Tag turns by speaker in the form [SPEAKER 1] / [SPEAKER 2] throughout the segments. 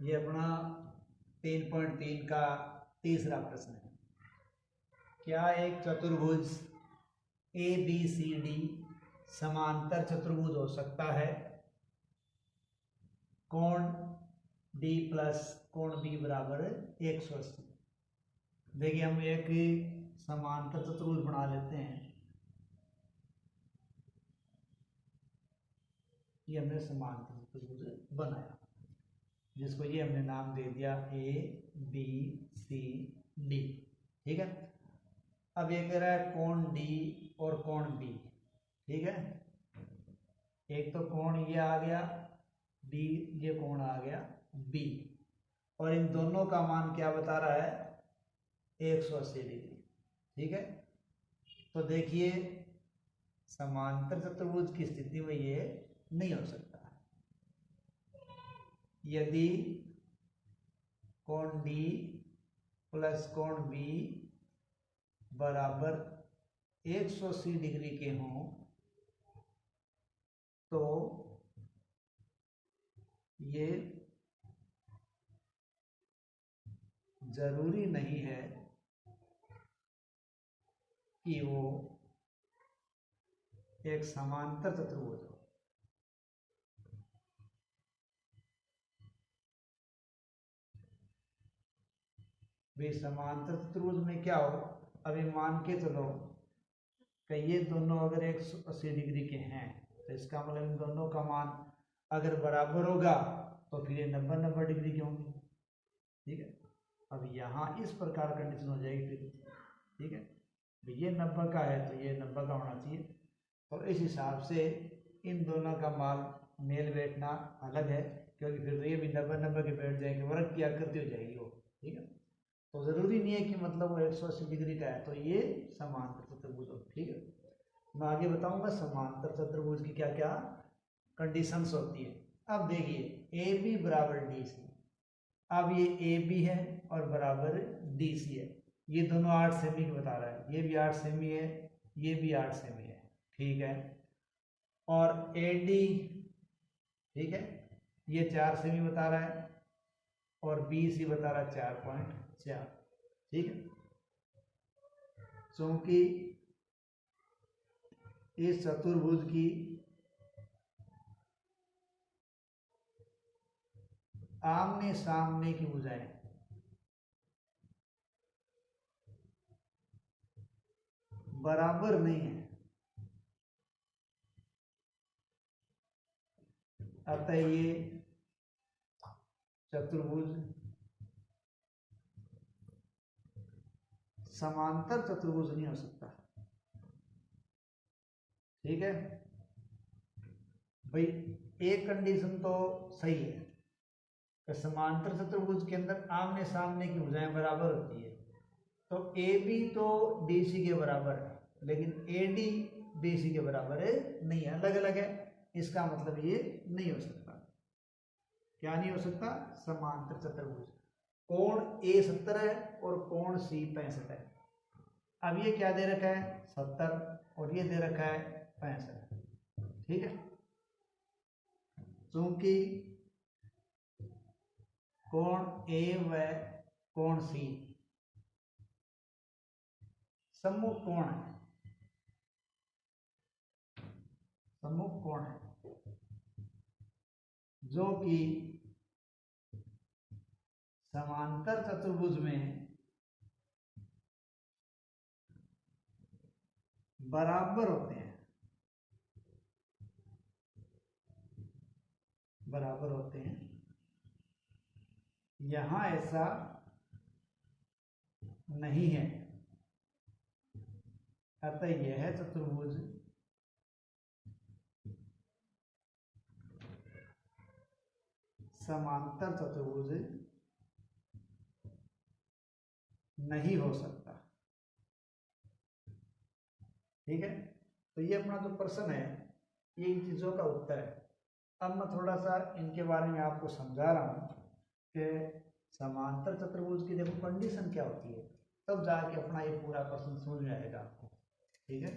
[SPEAKER 1] ये अपना 3.3 का तीसरा प्रश्न है। क्या एक चतुर्भुज ABCD समांतर चतुर्भुज हो सकता है? कोण D प्लस कोण B बराबर 180। देखिए हम एक समांतर चतुर्भुज बना लेते हैं। ये हमने समांतर चतुर्भुज बनाया, जिसको ये हमने नाम दे दिया ABCD। ठीक है। अब ये कह रहा है कोण D और कोण B। ठीक है, एक तो कोण ये आ गया D, ये कोण आ गया B, और इन दोनों का मान क्या बता रहा है? 180 डिग्री। ठीक है, तो देखिए समांतर चतुर्भुज की स्थिति में ये नहीं हो सकता। यदि कोण D प्लस कोण B बराबर 180 डिग्री के हों तो ये जरूरी नहीं है कि वो एक समांतर चतुर्भुज हो। भाई समांतर चतुर्भुज में क्या हो, अभी मान के चलो कि ये दोनों अगर 180 डिग्री के हैं तो इसका मतलब इन दोनों का मान अगर बराबर होगा तो फिर ये 90-90 डिग्री के होंगे। ठीक है, अब यहाँ इस प्रकार कंडीशन हो जाएगी फिर। ठीक है, ये 90 का है तो ये 90 का होना चाहिए, तो इस हिसाब से इन दोनों का मान मेल बैठना अलग है, क्योंकि फिर तो ये भी 90-90 के बैठ जाएंगे, वर्ग की आकृति हो जाएगी वो। ठीक है, तो जरूरी नहीं है कि मतलब वो 180 डिग्री का है तो ये समांतर चतुर्भुज हो। ठीक है, मैं आगे बताऊंगा समांतर चतुर्भुज की क्या क्या कंडीशंस होती है। अब देखिए AB बराबर DC। अब ये AB है और बराबर DC है, ये दोनों 8 सेमी के बता रहा है, ये भी 8 सेमी है, ये भी 8 सेमी है। ठीक है, और AD, ठीक है, ये 4 सेमी बता रहा है और BC बता रहा है 4.4। ठीक है, क्योंकि इस चतुर्भुज की आमने सामने की भुजाएं बराबर नहीं है, अतः ये चतुर्भुज समांतर चतुर्भुज नहीं हो सकता। ठीक है भाई, एक कंडीशन तो सही है कि समांतर चतुर्भुज के अंदर आमने सामने की भुजाएं बराबर होती है, तो AB तो DC के बराबर है, लेकिन AD BC के बराबर है नहीं है, अलग अलग है। इसका मतलब ये नहीं हो सकता। क्या नहीं हो सकता? समांतर चतुर्भुज। कोण A 70 है और कोण C 65 है। अब ये क्या दे रखा है? 70, और ये दे रखा है 65। ठीक है, क्योंकि कोण A व कोण C सम्मुख कोण है, सम्मुख कोण है, जो कि समांतर चतुर्भुज में बराबर होते हैं, बराबर होते हैं। यहां ऐसा नहीं है, अतः यह चतुर्भुज समांतर चतुर्भुज नहीं हो सकता। ठीक है, तो ये अपना जो प्रश्न है ये इन चीजों का उत्तर है। अब मैं थोड़ा सा इनके बारे में आपको समझा रहा हूं कि समांतर चतुर्भुज की देखो कंडीशन क्या होती है, तब जाके अपना ये पूरा प्रश्न समझ में आएगा आपको। ठीक है,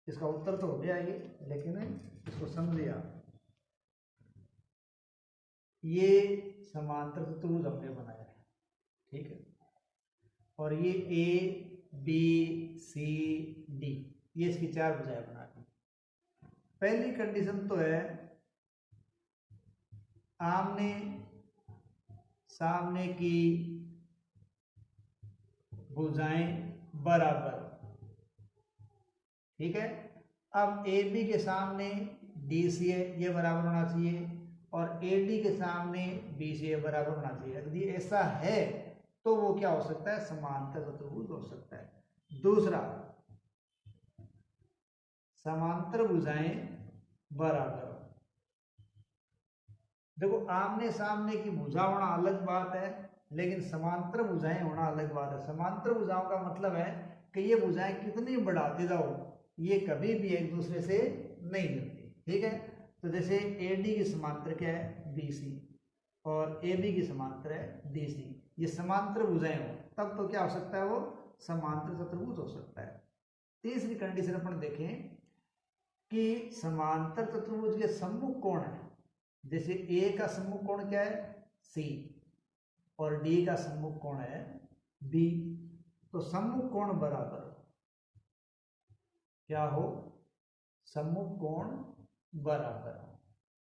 [SPEAKER 1] इसका उत्तर तो हो गया ये, लेकिन इसको समझिए आप। ये समांतर चतुर्भुज हमने बनाया है, ठीक है। और ये A B C D, ये इसकी 4 भुजाएं बना दी। पहली कंडीशन तो है आमने सामने की भुजाएं बराबर, ठीक है। अब AB के सामने DC है, ये बराबर होना चाहिए, और AD के सामने BC बराबर होना चाहिए। यदि ऐसा है तो वो क्या हो सकता है, समांतर चतुर्भुज हो सकता है। दूसरा, समांतर भुजाएं बराबर। देखो आमने सामने की भुजा होना अलग बात है, लेकिन समांतर भुजाएं होना अलग बात है। समांतर भुजाओं का मतलब है कि ये भुजाएं कितनी बढ़ाते जाओ ये कभी भी एक दूसरे से नहीं मिलती, ठीक है। तो जैसे AD की समांतर क्या है, BC, और AB की समांतर है DC, ये समांतर भुजाएं हो तब तो क्या हो सकता है, वो समांतर चतुर्भुज हो सकता है। तीसरी कंडीशन अपन देखें कि समांतर चतुर्भुज के सम्मुख कोण है। जैसे A का सम्मुख कोण क्या है, C, और D का सम्मुख कोण है B, तो सम्मुख कोण बराबर क्या हो, सम्मुख कोण बराबर।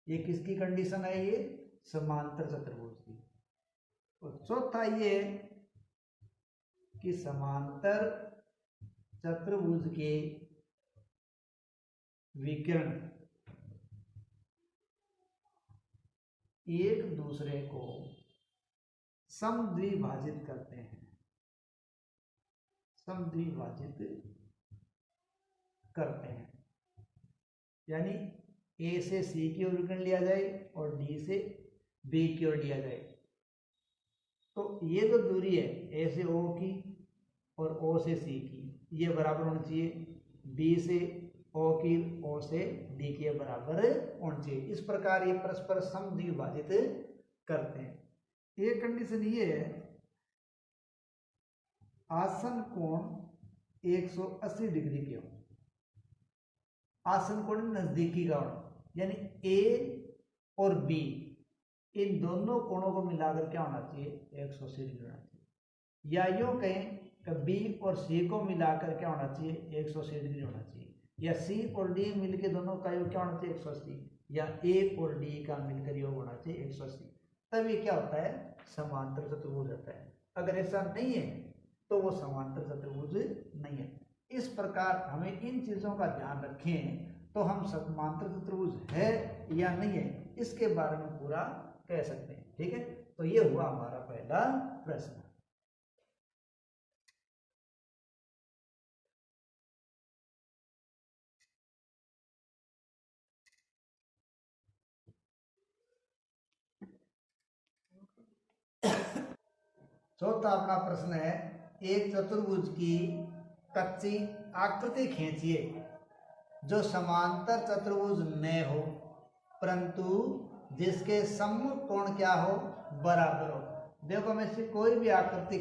[SPEAKER 1] ये किसकी कंडीशन है, ये समांतर चतुर्भुज की। और चौथा ये कि समांतर चतुर्भुज के विकर्ण एक दूसरे को समद्विभाजित करते हैं, समद्विभाजित करते हैं। यानी A से C की ओर विकर्ण लिया जाए और D से B की ओर लिया जाए, तो ये जो दूरी है A से O की और O से C की, ये बराबर होनी चाहिए। B से O की, O से D के बराबर होनी चाहिए। इस प्रकार ये परस्पर समद्विभाजित करते हैं। एक कंडीशन ये है, आसन कोण 180 डिग्री के हो। आसन कोण नजदीकी का होना, यानी A और B इन दोनों कोणों को मिलाकर क्या होना चाहिए, 180 डिग्री होना चाहिए। या यूं कहें कि B और C को मिलाकर क्या होना चाहिए, 180 डिग्री होना चाहिए। या C और D मिलकर दोनों का योग क्या होना चाहिए, 180। या A और D का मिलकर योग होना चाहिए 180। तब ये क्या होता है, समांतर चतुर्भुज होता है। अगर ऐसा नहीं है तो वो समांतर चतुर्भुज नहीं है। इस प्रकार हमें इन चीजों का ध्यान रखें तो हम समांतर चतुर्भुज है या नहीं है इसके बारे में पूरा कह सकते हैं, ठीक है। तो ये हुआ हमारा पहला प्रश्न। चौथा अपना प्रश्न है, एक चतुर्भुज की कच्ची आकृति खींचिए जो समांतर चतुर्भुज न हो परंतु जिसके सम्मुख कोण क्या हो, बराबर हो। देखो मैं से कोई भी आकृति